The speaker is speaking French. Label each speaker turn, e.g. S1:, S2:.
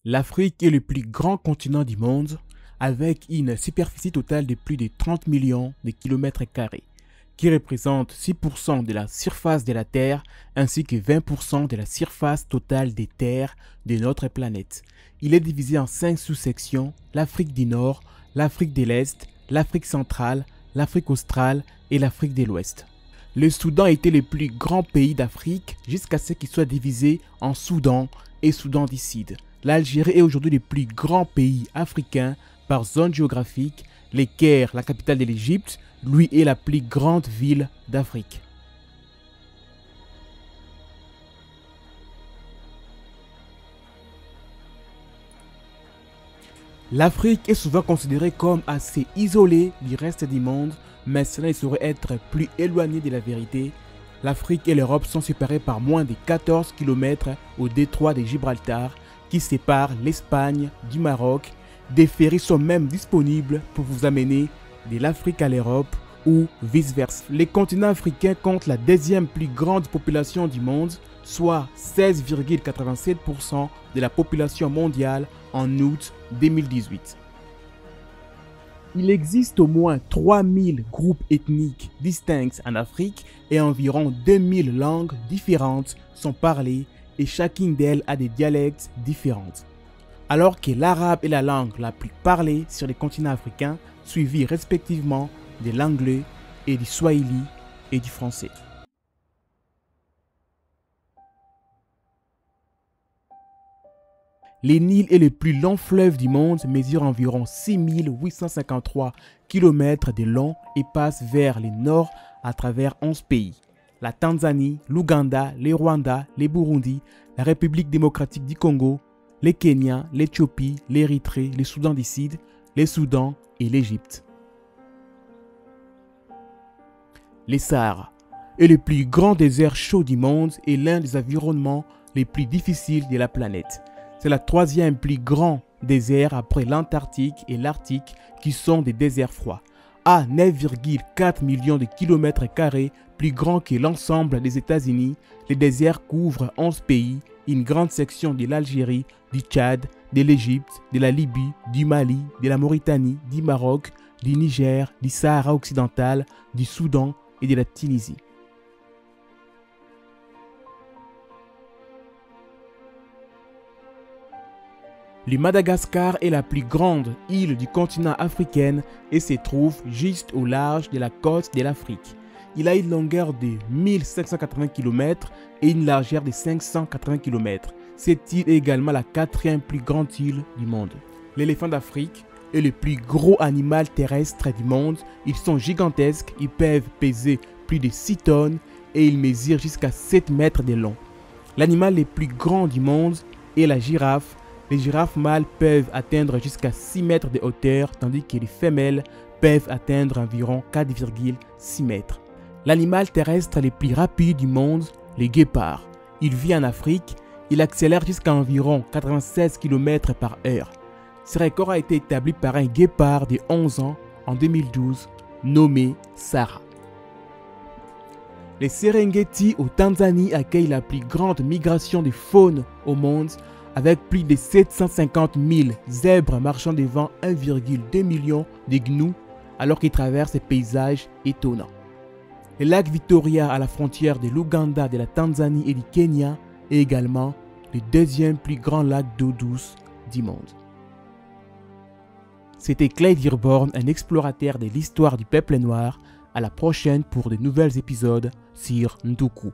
S1: L'Afrique est le plus grand continent du monde avec une superficie totale de plus de 30 millions de kilomètres carrés, qui représente 6% de la surface de la Terre ainsi que 20% de la surface totale des terres de notre planète. Il est divisé en 5 sous-sections: l'Afrique du Nord, l'Afrique de l'Est, l'Afrique centrale, l'Afrique australe et l'Afrique de l'Ouest. Le Soudan était le plus grand pays d'Afrique jusqu'à ce qu'il soit divisé en Soudan et Soudan du Sud. L'Algérie est aujourd'hui le plus grand pays africain par zone géographique. Le Caire, la capitale de l'Égypte, lui est la plus grande ville d'Afrique. L'Afrique est souvent considérée comme assez isolée du reste du monde, mais cela ne saurait être plus éloigné de la vérité. L'Afrique et l'Europe sont séparées par moins de 14 km au détroit de Gibraltar, qui sépare l'Espagne du Maroc. Des ferries sont même disponibles pour vous amener de l'Afrique à l'Europe ou vice-versa. Le continent africain compte la deuxième plus grande population du monde, soit 16,87% de la population mondiale en août 2018. Il existe au moins 3000 groupes ethniques distincts en Afrique et environ 2000 langues différentes sont parlées et chacune d'elles a des dialectes différents. Alors que l'arabe est la langue la plus parlée sur le continent africain, suivie respectivement de l'anglais et du swahili et du français. Le Nil est le plus long fleuve du monde, mesure environ 6853 km de long et passe vers le nord à travers 11 pays. La Tanzanie, l'Ouganda, le Rwanda, le Burundi, la République démocratique du Congo, le Kenya, l'Éthiopie, l'Érythrée, le Soudan du Sud, le Soudan et l'Égypte. Le Sahara est le plus grand désert chaud du monde et l'un des environnements les plus difficiles de la planète. C'est la troisième plus grand désert après l'Antarctique et l'Arctique qui sont des déserts froids. À 9,4 millions de kilomètres carrés, plus grand que l'ensemble des États-Unis, le désert couvre 11 pays, une grande section de l'Algérie, du Tchad, de l'Égypte, de la Libye, du Mali, de la Mauritanie, du Maroc, du Niger, du Sahara occidental, du Soudan et de la Tunisie. Le Madagascar est la plus grande île du continent africain et se trouve juste au large de la côte de l'Afrique. Il a une longueur de 1580 km et une largeur de 580 km. Cette île est également la quatrième plus grande île du monde. L'éléphant d'Afrique est le plus gros animal terrestre du monde. Ils sont gigantesques, ils peuvent peser plus de 6 tonnes et ils mesurent jusqu'à 7 mètres de long. L'animal le plus grand du monde est la girafe. Les girafes mâles peuvent atteindre jusqu'à 6 mètres de hauteur, tandis que les femelles peuvent atteindre environ 4,6 mètres. L'animal terrestre le plus rapide du monde, le guépard. Il vit en Afrique, il accélère jusqu'à environ 96 km par heure. Ce record a été établi par un guépard de 11 ans en 2012, nommé Sarah. Les Serengeti au Tanzanie accueillent la plus grande migration de faune au monde, avec plus de 750 000 zèbres marchant devant 1,2 million de gnous alors qu'ils traversent ces paysages étonnants. Le lac Victoria à la frontière de l'Ouganda, de la Tanzanie et du Kenya est également le deuxième plus grand lac d'eau douce du monde. C'était Clay Dearborn, un explorateur de l'histoire du peuple noir. À la prochaine pour de nouveaux épisodes sur Ndougou.